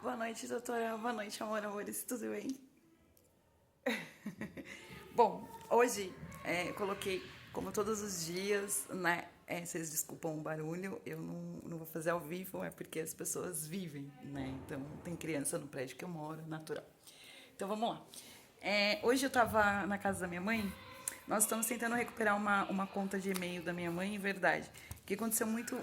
Boa noite, doutora. Boa noite, amores. Tudo bem? Bom, hoje eu coloquei, como todos os dias, né? Vocês desculpam o barulho, eu não vou fazer ao vivo, é porque as pessoas vivem, né? Então, tem criança no prédio que eu moro, natural. Então, vamos lá. Hoje eu tava na casa da minha mãe, nós estamos tentando recuperar uma conta de e-mail da minha mãe, em verdade, que aconteceu muito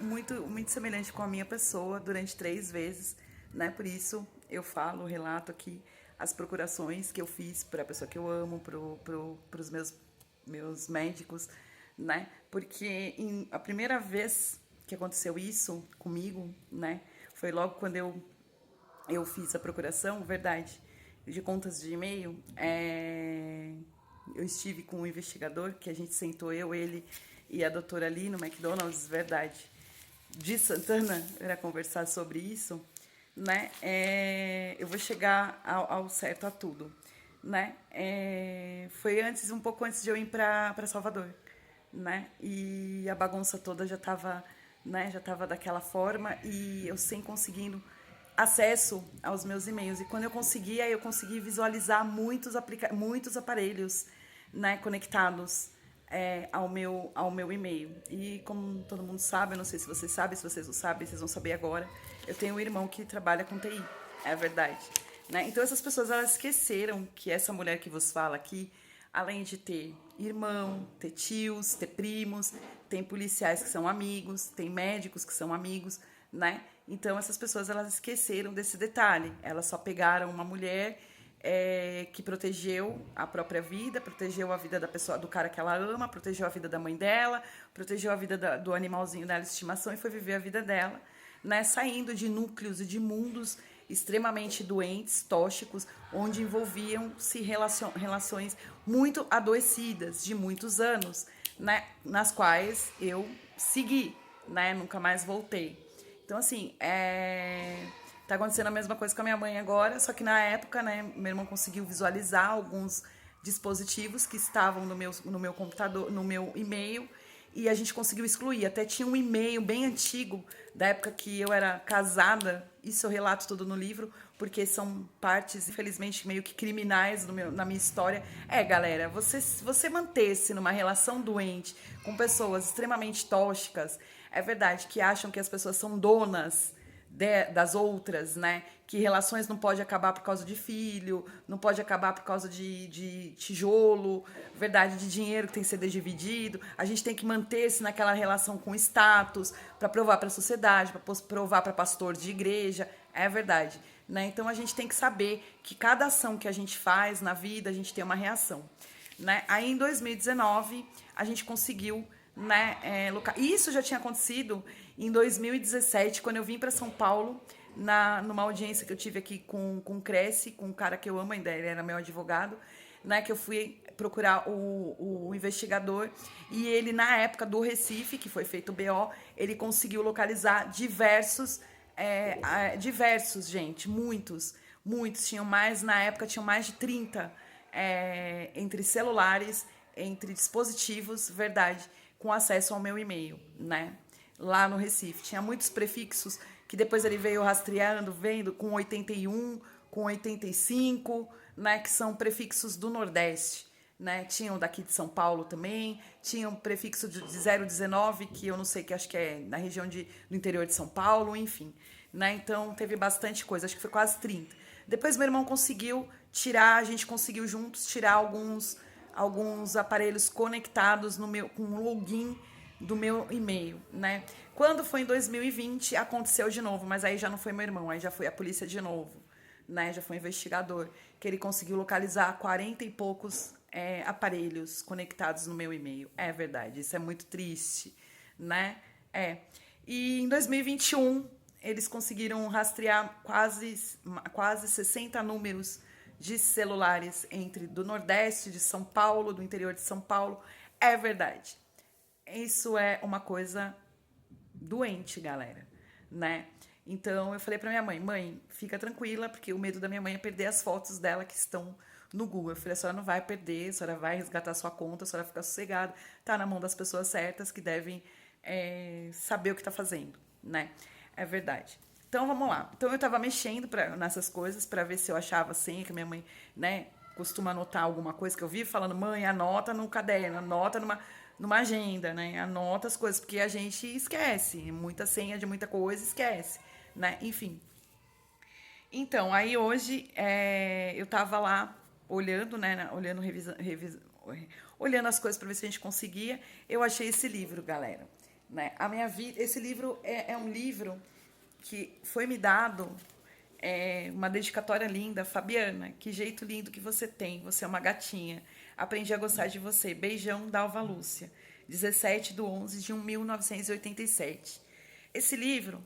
semelhante com a minha pessoa durante 3 vezes, né? Por isso eu falo, relato aqui as procurações que eu fiz para a pessoa que eu amo, para os meus médicos, né? Porque a primeira vez que aconteceu isso comigo, né? Foi logo quando eu fiz a procuração, verdade, de contas de e-mail. Eu estive com um investigador, que a gente sentou, eu, ele e a doutora ali no McDonald's, verdade, de Santana, para conversar sobre isso, né? Eu vou chegar ao certo a tudo, né? Foi um pouco antes de eu ir para Salvador, né? E a bagunça toda já estava, né? Já estava daquela forma e eu sem conseguindo acesso aos meus e-mails. E quando eu consegui visualizar muitos aparelhos, né, conectados ao meu e-mail. E como todo mundo sabe, eu não sei se vocês sabem, se vocês não sabem, vocês vão saber agora, eu tenho um irmão que trabalha com TI, é verdade. Né? Então essas pessoas elas esqueceram que essa mulher que vos fala aqui, além de ter irmão, ter tios, ter primos, tem policiais que são amigos, tem médicos que são amigos, né? Então essas pessoas elas esqueceram desse detalhe. Elas só pegaram uma mulher que protegeu a própria vida, protegeu a vida da pessoa, do cara que ela ama, protegeu a vida da mãe dela, protegeu a vida do animalzinho dela de estimação e foi viver a vida dela, né? Saindo de núcleos e de mundos extremamente doentes, tóxicos, onde envolviam-se relações muito adoecidas de muitos anos, né? Nas quais eu segui, né? Nunca mais voltei. Então, assim, tá acontecendo a mesma coisa com a minha mãe agora, só que na época, né, meu irmão conseguiu visualizar alguns dispositivos que estavam no meu computador, no meu e-mail, e a gente conseguiu excluir. Até tinha um e-mail bem antigo, da época que eu era casada, isso eu relato tudo no livro, porque são partes, infelizmente, meio que criminais na minha história. Galera, você manter-se numa relação doente com pessoas extremamente tóxicas, é verdade que acham que as pessoas são donas das outras, né? Que relações não pode acabar por causa de filho, não pode acabar por causa de tijolo, verdade, de dinheiro que tem que ser dividido. A gente tem que manter-se naquela relação com status para provar para a sociedade, para provar para pastor de igreja. É verdade, né? Então a gente tem que saber que cada ação que a gente faz na vida, a gente tem uma reação, né? Aí em 2019 a gente conseguiu, né, isso já tinha acontecido em 2017, quando eu vim para São Paulo, numa audiência que eu tive aqui com o Cresce, com um cara que eu amo, ainda ele era meu advogado, né, que eu fui procurar o investigador, e ele, na época do Recife, que foi feito o BO, ele conseguiu localizar diversos, gente, muitos, na época tinham mais de 30 entre celulares, entre dispositivos, verdade, com acesso ao meu e-mail, né? Lá no Recife. Tinha muitos prefixos que depois ele veio rastreando, vendo com 81, com 85, né? Que são prefixos do Nordeste, né? Tinham daqui de São Paulo também, tinha um prefixo de 019, que eu não sei, que acho que é na região do interior de São Paulo, enfim, né? Então teve bastante coisa, acho que foi quase 30. Depois meu irmão conseguiu tirar, a gente conseguiu juntos tirar alguns aparelhos conectados com o login do meu e-mail, né? Quando foi em 2020, aconteceu de novo, mas aí já não foi meu irmão, aí já foi a polícia de novo, né? Já foi o investigador, que ele conseguiu localizar 40 e poucos aparelhos conectados no meu e-mail. É verdade, isso é muito triste, né? E em 2021, eles conseguiram rastrear quase 60 números de celulares do Nordeste, de São Paulo, do interior de São Paulo. É verdade. Isso é uma coisa doente, galera, né? Então eu falei pra minha mãe, fica tranquila, porque o medo da minha mãe é perder as fotos dela que estão no Google. Eu falei, a senhora não vai perder, a senhora vai resgatar sua conta, a senhora fica sossegada, tá na mão das pessoas certas que devem saber o que tá fazendo, né? É verdade. Então, vamos lá. Então, eu tava mexendo nessas coisas para ver se eu achava a senha, que a minha mãe, né, costuma anotar alguma coisa que eu vi, falando, mãe, anota no caderno, anota numa agenda, né? Anota as coisas, porque a gente esquece. Muita senha de muita coisa, esquece, né? Enfim. Então, aí hoje eu tava lá olhando, né? Olhando, olhando as coisas para ver se a gente conseguia. Eu achei esse livro, galera. Né? A minha vida, esse livro é um livro que foi me dado uma dedicatória linda, Fabiana. Que jeito lindo que você tem. Você é uma gatinha. Aprendi a gostar de você. Beijão, Dalva Lúcia. 17/11/1987. Esse livro,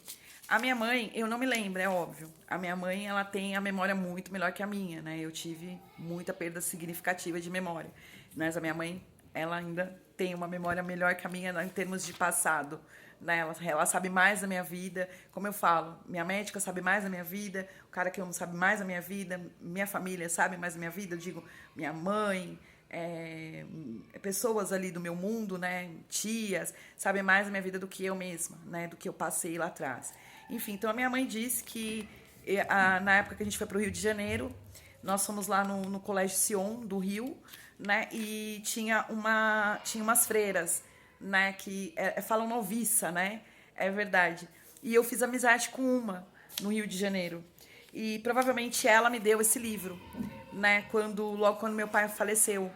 a minha mãe, eu não me lembro, é óbvio. A minha mãe, ela tem a memória muito melhor que a minha, né? Eu tive muita perda significativa de memória. Mas a minha mãe, ela ainda tem uma memória melhor que a minha em termos de passado. Né? Ela sabe mais da minha vida. Como eu falo, minha médica sabe mais da minha vida, o cara que eu amo sabe mais da minha vida, minha família sabe mais da minha vida. Eu digo, minha mãe, pessoas ali do meu mundo, né? Tias, sabem mais da minha vida do que eu mesma, né? Do que eu passei lá atrás. Enfim, então a minha mãe disse que na época que a gente foi para o Rio de Janeiro, nós fomos lá no Colégio Sion do Rio, né? E tinha umas freiras, né? Que falam noviça, né? É verdade. E eu fiz amizade com uma no Rio de Janeiro. E provavelmente ela me deu esse livro, né? Logo quando meu pai faleceu.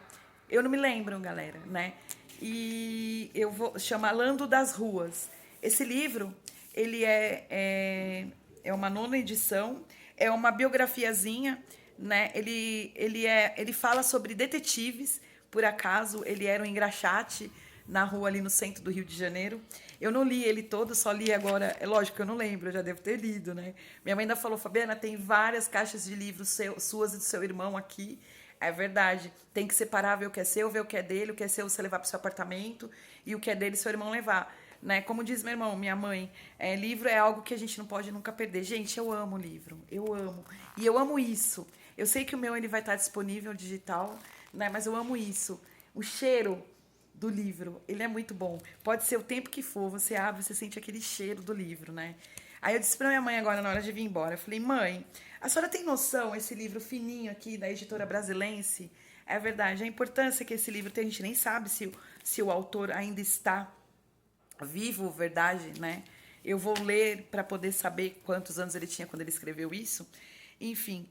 Eu não me lembro, galera, né? E eu vou chamar Lando das Ruas. Esse livro, ele é uma nona edição, é uma biografiazinha, né? Ele fala sobre detetives, por acaso, ele era um engraxate na rua ali no centro do Rio de Janeiro. Eu não li ele todo, só li agora. É lógico que eu não lembro, eu já devo ter lido, né? Minha mãe ainda falou, Fabiana, tem várias caixas de livros suas e do seu irmão aqui. É verdade. Tem que separar, ver o que é seu, ver o que é dele, o que é seu você levar para o seu apartamento e o que é dele seu irmão levar. Né? Como diz meu irmão, minha mãe, livro é algo que a gente não pode nunca perder. Gente, eu amo livro, eu amo. E eu amo isso. Eu sei que o meu ele vai estar disponível digital, né? Mas eu amo isso. O cheiro do livro, ele é muito bom. Pode ser o tempo que for, você abre, você sente aquele cheiro do livro, né? Aí eu disse pra minha mãe agora, na hora de vir embora, eu falei, mãe, a senhora tem noção, esse livro fininho aqui da editora Brasilense, é verdade, a importância que esse livro tem, a gente nem sabe se o autor ainda está vivo, verdade, né? Eu vou ler para poder saber quantos anos ele tinha quando ele escreveu isso. Enfim,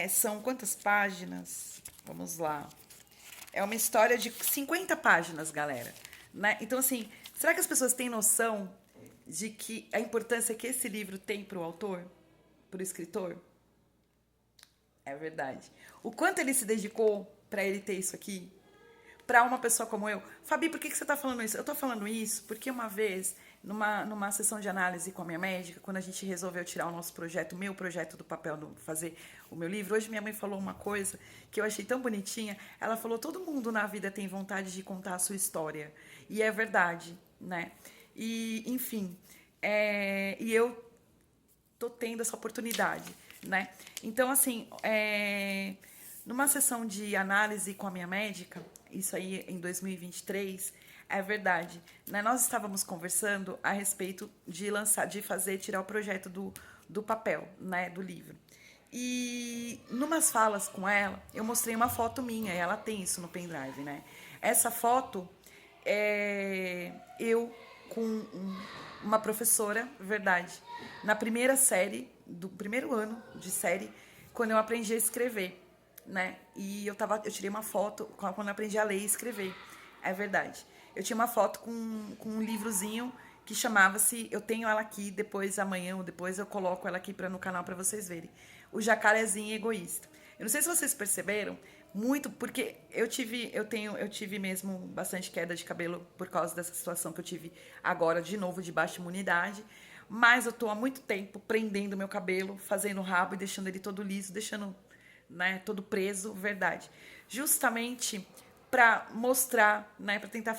são quantas páginas? Vamos lá. É uma história de 50 páginas, galera. Né? Então, assim, será que as pessoas têm noção de que a importância que esse livro tem para o autor, para o escritor? É verdade. O quanto ele se dedicou para ele ter isso aqui? Para uma pessoa como eu. Fabi, por que você está falando isso? Eu estou falando isso porque uma vez, numa sessão de análise com a minha médica, quando a gente resolveu tirar o nosso projeto, o meu projeto do papel, fazer o meu livro, hoje minha mãe falou uma coisa que eu achei tão bonitinha. Ela falou, todo mundo na vida tem vontade de contar a sua história. E é verdade, né? E, enfim, e eu tô tendo essa oportunidade, né? Então, assim, numa sessão de análise com a minha médica, isso aí em 2023, é verdade, né? Nós estávamos conversando a respeito de tirar o projeto do papel, né, do livro. E numas falas com ela, eu mostrei uma foto minha, e ela tem isso no pendrive, né? Essa foto é eu com uma professora, verdade, na primeira série, do primeiro ano de série, quando eu aprendi a escrever, né? E eu tirei uma foto quando eu aprendi a ler e escrever, é verdade. Eu tinha uma foto com um livrozinho que chamava-se, eu tenho ela aqui, depois amanhã ou depois eu coloco ela aqui no canal para vocês verem. O Jacarezinho Egoísta. Eu não sei se vocês perceberam, muito, porque eu tive mesmo bastante queda de cabelo por causa dessa situação que eu tive agora de novo de baixa imunidade, mas eu tô há muito tempo prendendo meu cabelo, fazendo rabo e deixando ele todo liso, deixando, né, todo preso, verdade. Justamente para mostrar, né, para tentar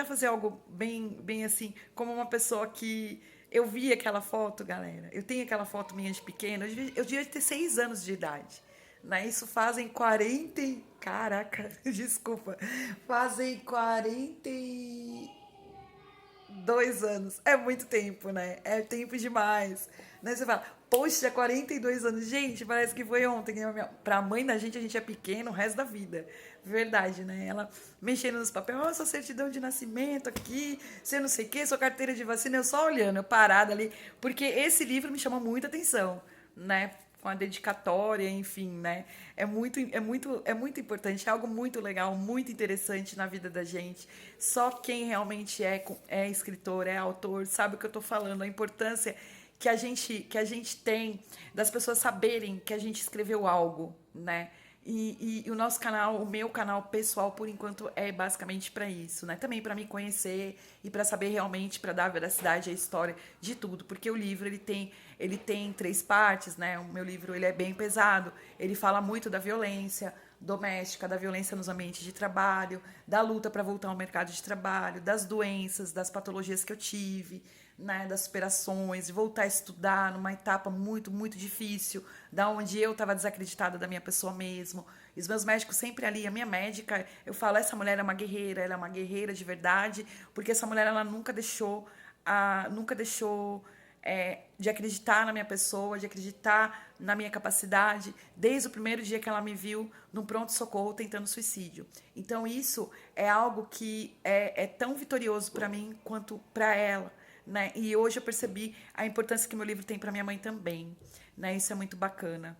fazer algo bem assim, como uma pessoa que eu vi aquela foto, galera. Eu tenho aquela foto minha de pequena, eu devia ter 6 anos de idade. Né? Isso fazem 40. Caraca, desculpa. Fazem 42 anos. É muito tempo, né? É tempo demais. Né? Você fala, poxa, 42 anos. Gente, parece que foi ontem. Pra mãe da gente, a gente é pequeno o resto da vida. Verdade, né? Ela mexendo nos papéis, ó, sua certidão de nascimento aqui, você não sei o quê, sua carteira de vacina, eu só olhando, eu parada ali. Porque esse livro me chama muita atenção, né? Com a dedicatória, enfim, né? É muito importante, é algo muito legal, muito interessante na vida da gente. Só quem realmente é escritor, é autor, sabe o que eu tô falando, a importância que a gente tem das pessoas saberem que a gente escreveu algo, né? E o nosso canal, o meu canal pessoal, por enquanto, é basicamente para isso, né? Também para me conhecer e para saber realmente, para dar veracidade à história de tudo, porque o livro ele tem 3 partes, né? O meu livro ele é bem pesado, ele fala muito da violência doméstica, da violência nos ambientes de trabalho, da luta para voltar ao mercado de trabalho, das doenças, das patologias que eu tive, né, das superações, de voltar a estudar numa etapa muito, muito difícil, da onde eu estava desacreditada da minha pessoa mesmo. E os meus médicos sempre ali, a minha médica, eu falo, essa mulher é uma guerreira, ela é uma guerreira de verdade, porque essa mulher ela nunca deixou de acreditar na minha pessoa, de acreditar na minha capacidade, desde o primeiro dia que ela me viu num pronto-socorro tentando suicídio. Então, isso é algo que é tão vitorioso para mim quanto para ela. Né? E hoje eu percebi a importância que meu livro tem para minha mãe também. Né? Isso é muito bacana.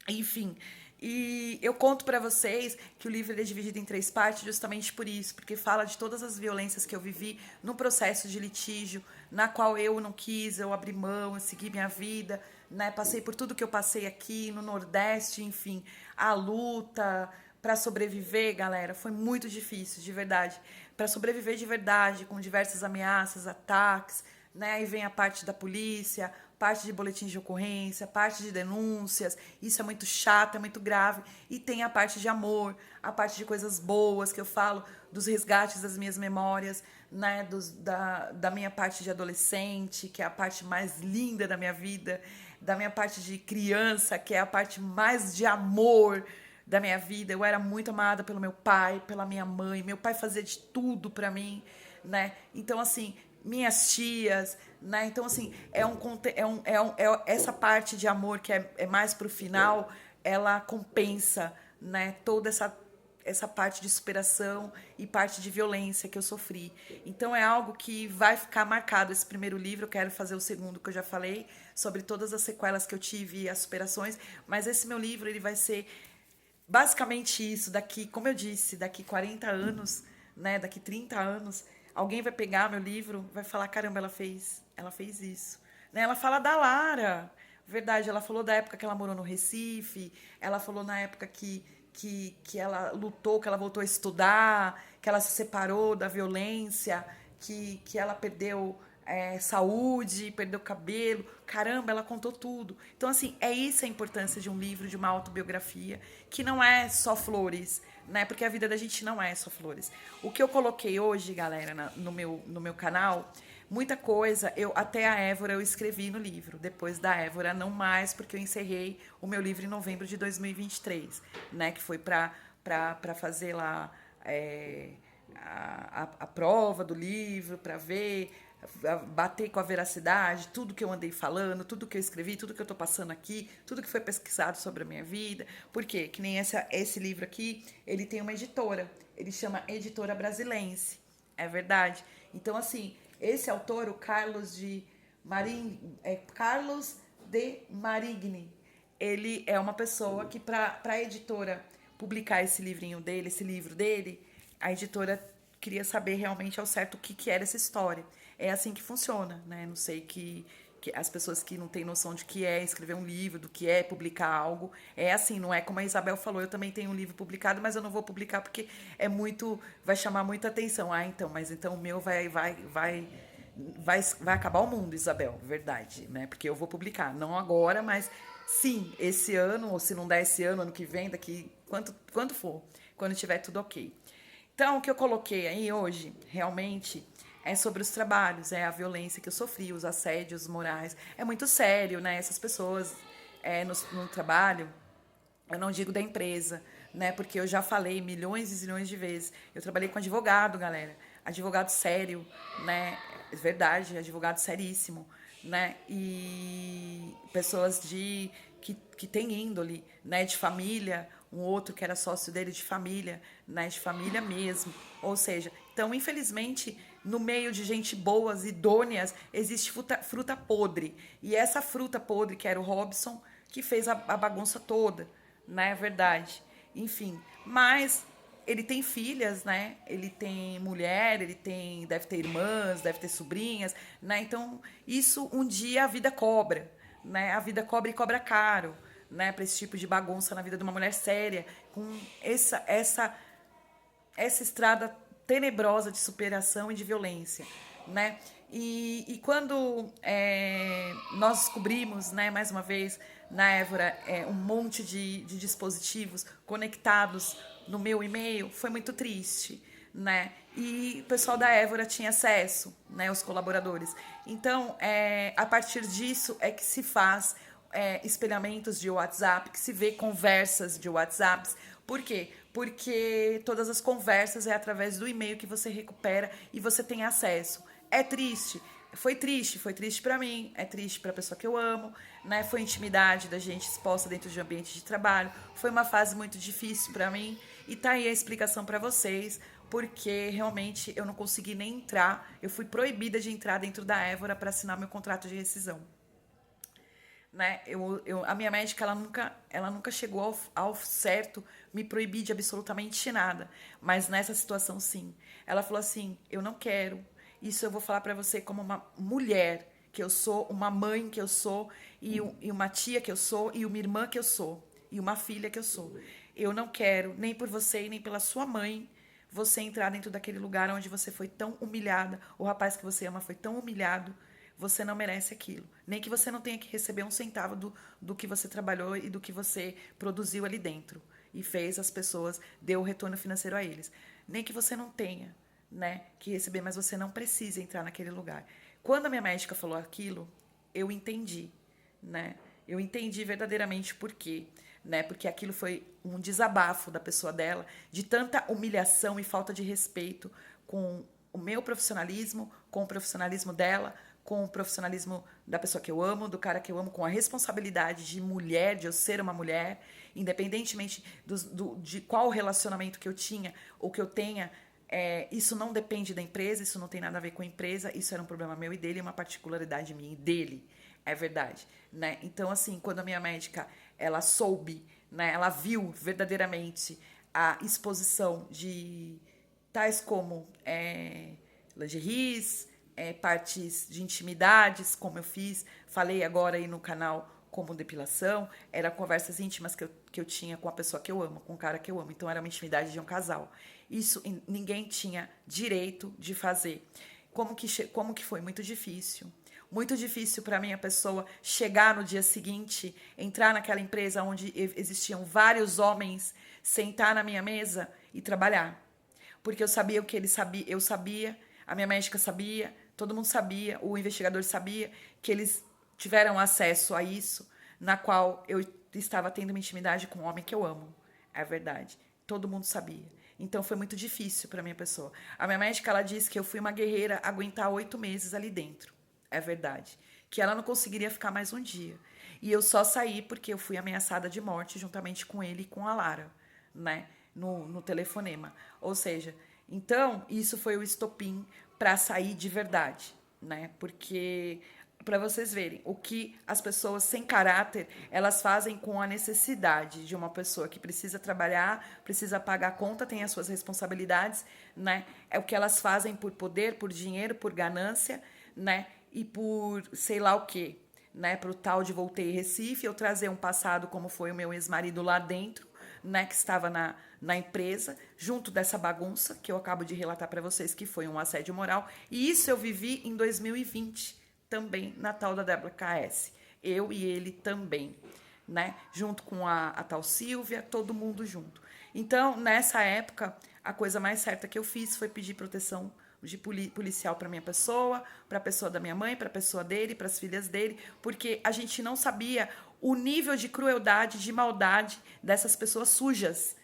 Enfim, e eu conto para vocês que o livro é dividido em 3 partes justamente por isso, porque fala de todas as violências que eu vivi no processo de litígio, na qual eu não quis, eu abri mão, eu segui minha vida, né? Passei por tudo que eu passei aqui no Nordeste, enfim, a luta para sobreviver, galera, foi muito difícil, de verdade. Para sobreviver de verdade, com diversas ameaças, ataques, né? Aí vem a parte da polícia, parte de boletins de ocorrência, parte de denúncias. Isso é muito chato, é muito grave. E tem a parte de amor, a parte de coisas boas que eu falo, dos resgates das minhas memórias, né? Da minha parte de adolescente, que é a parte mais linda da minha vida, da minha parte de criança, que é a parte mais de amor da minha vida. Eu era muito amada pelo meu pai, pela minha mãe. Meu pai fazia de tudo para mim, né? Então, assim, minhas tias, né? Então, assim, essa parte de amor que é mais pro final, ela compensa, né? Toda essa parte de superação e parte de violência que eu sofri. Então é algo que vai ficar marcado. Esse primeiro livro, eu quero fazer o segundo, que eu já falei, sobre todas as sequelas que eu tive e as superações, mas esse meu livro, ele vai ser basicamente isso, daqui, como eu disse, daqui 40 anos, né, daqui 30 anos, alguém vai pegar meu livro, vai falar, caramba, ela fez isso. Né? Ela fala da Lara, verdade, ela falou da época que ela morou no Recife, ela falou na época que ela lutou, que ela voltou a estudar, que ela se separou da violência, que ela perdeu saúde, perdeu cabelo. Caramba, ela contou tudo. Então, assim, é isso a importância de um livro, de uma autobiografia, que não é só flores, né? Porque a vida da gente não é só flores. O que eu coloquei hoje, galera, no meu canal, muita coisa, até a Évora eu escrevi no livro. Depois da Évora, não mais, porque eu encerrei o meu livro em novembro de 2023, né? Que foi para fazer lá a prova do livro, para ver, bater com a veracidade, tudo que eu andei falando, tudo que eu escrevi, tudo que eu estou passando aqui, tudo que foi pesquisado sobre a minha vida. Por quê? Que nem esse livro aqui, ele tem uma editora, ele chama Editora Brasilense, é verdade. Então, assim, esse autor, o Carlos de Marigny, ele é uma pessoa que, para a editora publicar esse livro dele, a editora queria saber realmente ao certo o que era essa história. É assim que funciona, né? Não sei que as pessoas que não têm noção de que é escrever um livro, do que é publicar algo, é assim, não é como a Isabel falou, eu também tenho um livro publicado, mas eu não vou publicar porque vai chamar muita atenção. Então, mas então o meu vai acabar o mundo, Isabel, verdade, né? Porque eu vou publicar, não agora, mas sim, esse ano, ou se não der esse ano, ano que vem, daqui, quanto for, quando tiver tudo ok. Então, o que eu coloquei aí hoje, realmente, é sobre os trabalhos, é a violência que eu sofri, os assédios morais. É muito sério, né? Essas pessoas no trabalho, eu não digo da empresa, né? Porque eu já falei milhões e milhões de vezes. Eu trabalhei com advogado, galera. Advogado sério, né? É verdade, advogado seríssimo. né? E pessoas que têm índole, né, de família, um outro que era sócio dele de família, né, de família mesmo. Ou seja, então, infelizmente, no meio de gente boas, idôneas, existe fruta podre. E essa fruta podre, que era o Robson, que fez a bagunça toda, né? É verdade. Enfim, mas ele tem filhas, né? Ele tem mulher, deve ter irmãs, deve ter sobrinhas, né? Então, isso um dia a vida cobra, né? A vida cobra e cobra caro, né? Para esse tipo de bagunça na vida de uma mulher séria, com essa estrada tenebrosa de superação e de violência, né? E quando nós descobrimos, né, mais uma vez, na Évora, um monte de dispositivos conectados no meu e-mail, foi muito triste, né? E o pessoal da Évora tinha acesso, né, os colaboradores. Então, a partir disso é que se faz espelhamentos de WhatsApp, que se vê conversas de WhatsApps. Por quê? Porque todas as conversas é através do e-mail que você recupera e você tem acesso. É triste. Foi triste para mim, é triste para a pessoa que eu amo, né? Foi intimidade da gente exposta dentro de um ambiente de trabalho. Foi uma fase muito difícil para mim e tá aí a explicação para vocês, porque realmente eu não consegui nem entrar, eu fui proibida de entrar dentro da Évora para assinar meu contrato de rescisão, né? A minha médica ela nunca chegou ao certo me proibir de absolutamente nada, mas nessa situação sim. Ela falou assim: eu não quero. Isso eu vou falar para você como uma mulher que eu sou, uma mãe que eu sou e uma tia que eu sou e uma irmã que eu sou e uma filha que eu sou. Eu não quero nem por você e nem pela sua mãe você entrar dentro daquele lugar onde você foi tão humilhada, o rapaz que você ama foi tão humilhado. Você não merece aquilo. Nem que você não tenha que receber um centavo do que você trabalhou e do que você produziu ali dentro. E fez as pessoas, deu o retorno financeiro a eles. Nem que você não tenha, né, que receber, mas você não precisa entrar naquele lugar. Quando a minha médica falou aquilo, eu entendi, né? Eu entendi verdadeiramente por quê, né? Porque aquilo foi um desabafo da pessoa dela, de tanta humilhação e falta de respeito com o meu profissionalismo, com o profissionalismo dela, com o profissionalismo da pessoa que eu amo, do cara que eu amo, com a responsabilidade de mulher, de eu ser uma mulher, independentemente de qual relacionamento que eu tinha ou que eu tenha, isso não depende da empresa, isso não tem nada a ver com a empresa, isso era um problema meu e dele, uma particularidade minha e dele, é verdade, né? Então, assim, quando a minha médica, ela soube, né, ela viu verdadeiramente a exposição de tais como lingeries, partes de intimidades, como eu fiz, falei agora aí no canal como depilação, eram conversas íntimas que eu tinha com a pessoa que eu amo, com o cara que eu amo. Então era uma intimidade de um casal. Isso ninguém tinha direito de fazer. Como que foi? Muito difícil. Muito difícil para mim a pessoa chegar no dia seguinte, entrar naquela empresa onde existiam vários homens, sentar na minha mesa e trabalhar. Porque eu sabia o que ele sabia, eu sabia, a minha médica sabia, todo mundo sabia, o investigador sabia que eles tiveram acesso a isso, na qual eu estava tendo uma intimidade com um homem que eu amo. É verdade. Todo mundo sabia. Então foi muito difícil para minha pessoa. A minha médica, ela disse que eu fui uma guerreira aguentar 8 meses ali dentro. É verdade. Que ela não conseguiria ficar mais um dia. E eu só saí porque eu fui ameaçada de morte juntamente com ele e com a Lara, né? No telefonema. Ou seja, então isso foi o estopim para sair de verdade, né? Porque para vocês verem o que as pessoas sem caráter elas fazem com a necessidade de uma pessoa que precisa trabalhar, precisa pagar a conta, tem as suas responsabilidades, né? É o que elas fazem por poder, por dinheiro, por ganância, né? E por sei lá o quê, né? Pro tal de voltei Recife, eu trazer um passado como foi o meu ex-marido lá dentro, né? Que estava na empresa, junto dessa bagunça que eu acabo de relatar para vocês, que foi um assédio moral. E isso eu vivi em 2020, também na tal da Débora KS. Eu e ele também, né? Junto com a tal Silvia, todo mundo junto. Então, nessa época, a coisa mais certa que eu fiz foi pedir proteção de policial para minha pessoa, para a pessoa da minha mãe, para a pessoa dele, para as filhas dele, porque a gente não sabia o nível de crueldade, de maldade dessas pessoas sujas,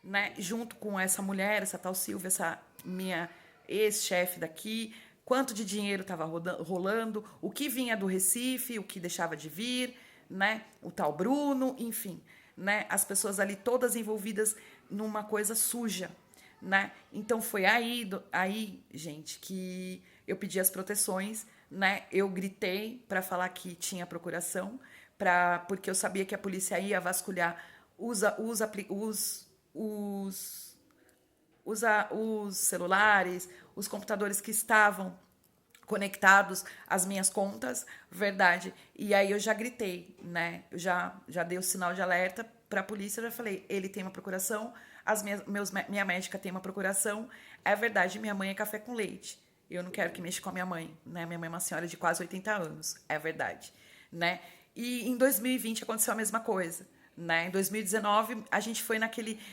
né? Junto com essa mulher, essa tal Silvia, essa minha ex-chefe daqui, quanto de dinheiro estava rolando, o que vinha do Recife, o que deixava de vir, né? O tal Bruno, enfim, né? As pessoas ali todas envolvidas numa coisa suja, né? Então foi aí, gente, que eu pedi as proteções, né? Eu gritei para falar que tinha procuração, porque eu sabia que a polícia ia vasculhar os, os celulares, os computadores que estavam conectados às minhas contas, verdade. E aí eu já gritei, né? Eu já dei o sinal de alerta para a polícia, eu já falei, ele tem uma procuração, minha médica tem uma procuração, é verdade, minha mãe é café com leite. Eu não quero que mexa com a minha mãe, né? Minha mãe é uma senhora de quase 80 anos, é verdade, né? E em 2020 aconteceu a mesma coisa, né? Em 2019 a gente foi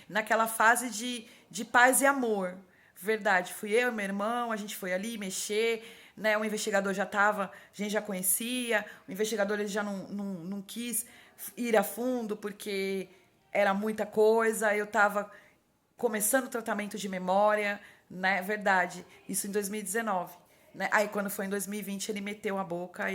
naquela fase de paz e amor, verdade. Fui eu e meu irmão, a gente foi ali mexer, né? O investigador já estava, a gente já conhecia, o investigador ele já não quis ir a fundo porque era muita coisa, eu estava começando o tratamento de memória, né? Verdade, isso em 2019. Né? Aí quando foi em 2020 ele meteu a boca,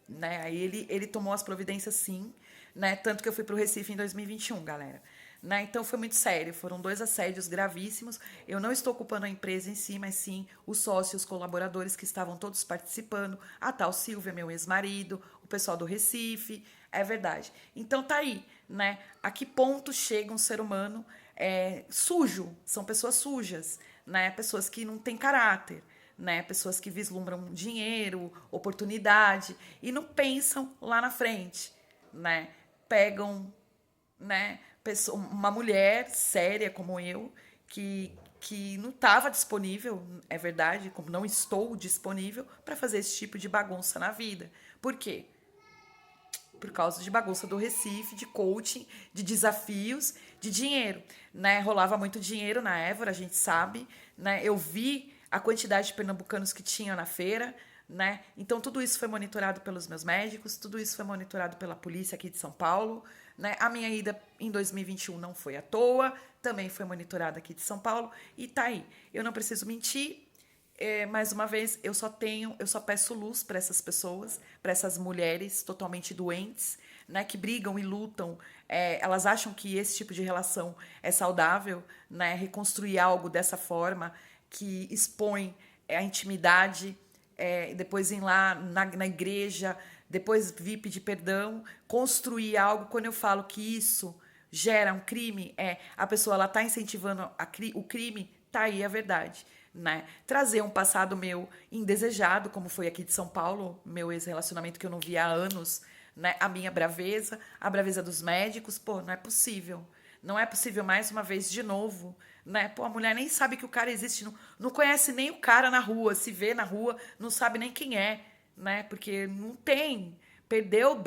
né? Aí ele tomou as providências sim, né? Tanto que eu fui para o Recife em 2021, galera. Né? Então foi muito sério, foram 2 assédios gravíssimos. Eu não estou culpando a empresa em si, mas sim os sócios, colaboradores que estavam todos participando, a tal Silvia, meu ex-marido, o pessoal do Recife, é verdade. Então tá aí, né? A que ponto chega um ser humano sujo? São pessoas sujas, né? Pessoas que não têm caráter, né? Pessoas que vislumbram dinheiro, oportunidade e não pensam lá na frente, né? Pegam, né, uma mulher séria como eu, que não estava disponível, é verdade, como não estou disponível para fazer esse tipo de bagunça na vida. Por quê? Por causa de bagunça do Recife, de coaching, de desafios, de dinheiro, né? Rolava muito dinheiro na Évora, a gente sabe, né? Eu vi a quantidade de pernambucanos que tinham na feira, né? Então tudo isso foi monitorado pelos meus médicos, tudo isso foi monitorado pela polícia aqui de São Paulo, né? A minha ida em 2021 não foi à toa, também foi monitorada aqui de São Paulo e tá aí. Eu não preciso mentir, mais uma vez, eu só peço luz para essas pessoas, para essas mulheres totalmente doentes, né, que brigam e lutam. Elas acham que esse tipo de relação é saudável, né, reconstruir algo dessa forma que expõe a intimidade, depois ir lá na igreja, depois vir pedir perdão, construir algo. Quando eu falo que isso gera um crime, a pessoa ela está incentivando o crime, tá aí a verdade. Né? Trazer um passado meu indesejado, como foi aqui de São Paulo, meu ex-relacionamento que eu não via há anos, né? A minha braveza, a braveza dos médicos, pô, não é possível. Não é possível mais uma vez de novo, né? Pô, a mulher nem sabe que o cara existe, não conhece nem o cara na rua, se vê na rua, não sabe nem quem é, né? Porque não tem. Perdeu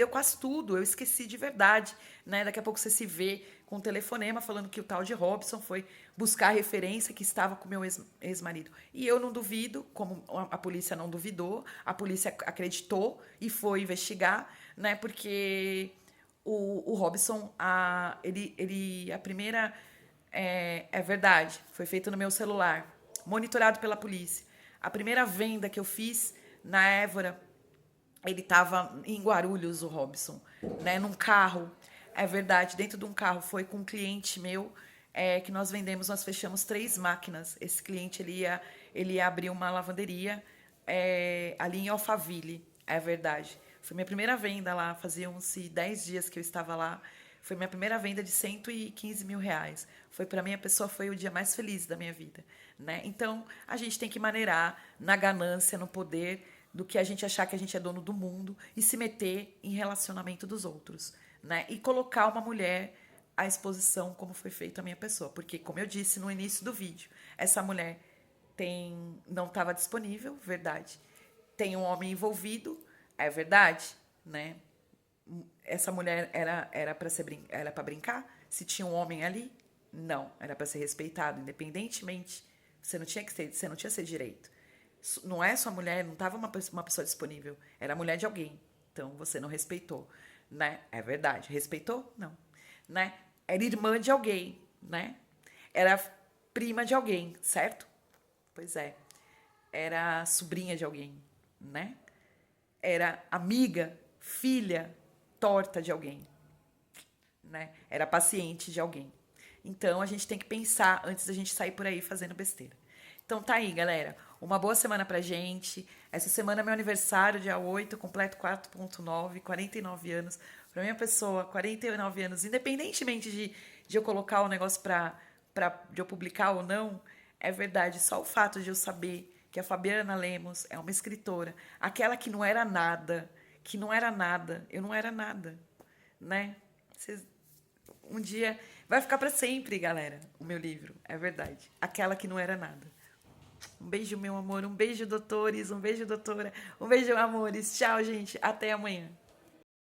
quase tudo, eu esqueci de verdade, né? Daqui a pouco você se vê com um telefonema falando que o tal de Robson foi buscar a referência que estava com meu ex-marido. E eu não duvido, como a polícia não duvidou, a polícia acreditou e foi investigar, né? Porque o Robson, a primeira, é verdade, foi feita no meu celular, monitorado pela polícia. A primeira venda que eu fiz na Évora, ele estava em Guarulhos, o Robson, né, num carro. É verdade, dentro de um carro. Foi com um cliente meu que nós vendemos, nós fechamos 3 máquinas. Esse cliente ele ia abrir uma lavanderia ali em Alphaville, é verdade. Foi minha primeira venda lá, faziam-se 10 dias que eu estava lá. Foi minha primeira venda de 115 mil reais. Foi para mim, a pessoa foi o dia mais feliz da minha vida. Né? Então, a gente tem que maneirar na ganância, no poder, do que a gente achar que a gente é dono do mundo e se meter em relacionamento dos outros, né? E colocar uma mulher à exposição como foi feito a minha pessoa, porque como eu disse no início do vídeo, essa mulher não estava disponível, verdade. Tem um homem envolvido, é verdade, né? Essa mulher era para brincar? Se tinha um homem ali, não, era para ser respeitado, independentemente. Você não tinha esse direito. Não é sua mulher, não estava uma pessoa disponível, era a mulher de alguém. Então você não respeitou, né? É verdade. Respeitou? Não, né? Era irmã de alguém, né? Era prima de alguém, certo? Pois é. era sobrinha de alguém, né? Era amiga, filha, torta de alguém, né? Era paciente de alguém. Então a gente tem que pensar antes da gente sair por aí fazendo besteira. Então tá aí, galera. Uma boa semana pra gente. Essa semana é meu aniversário, dia 8, completo 4.9, 49 anos. Pra minha pessoa, 49 anos, independentemente de eu colocar o negócio de eu publicar ou não, é verdade. Só o fato de eu saber que a Fabiana Lemos é uma escritora, aquela que não era nada, eu não era nada, né? Vocês um dia vai ficar para sempre, galera, o meu livro, é verdade. Aquela que não era nada. Um beijo, meu amor, um beijo, doutores, um beijo, doutora, um beijo, amores. Tchau, gente, até amanhã.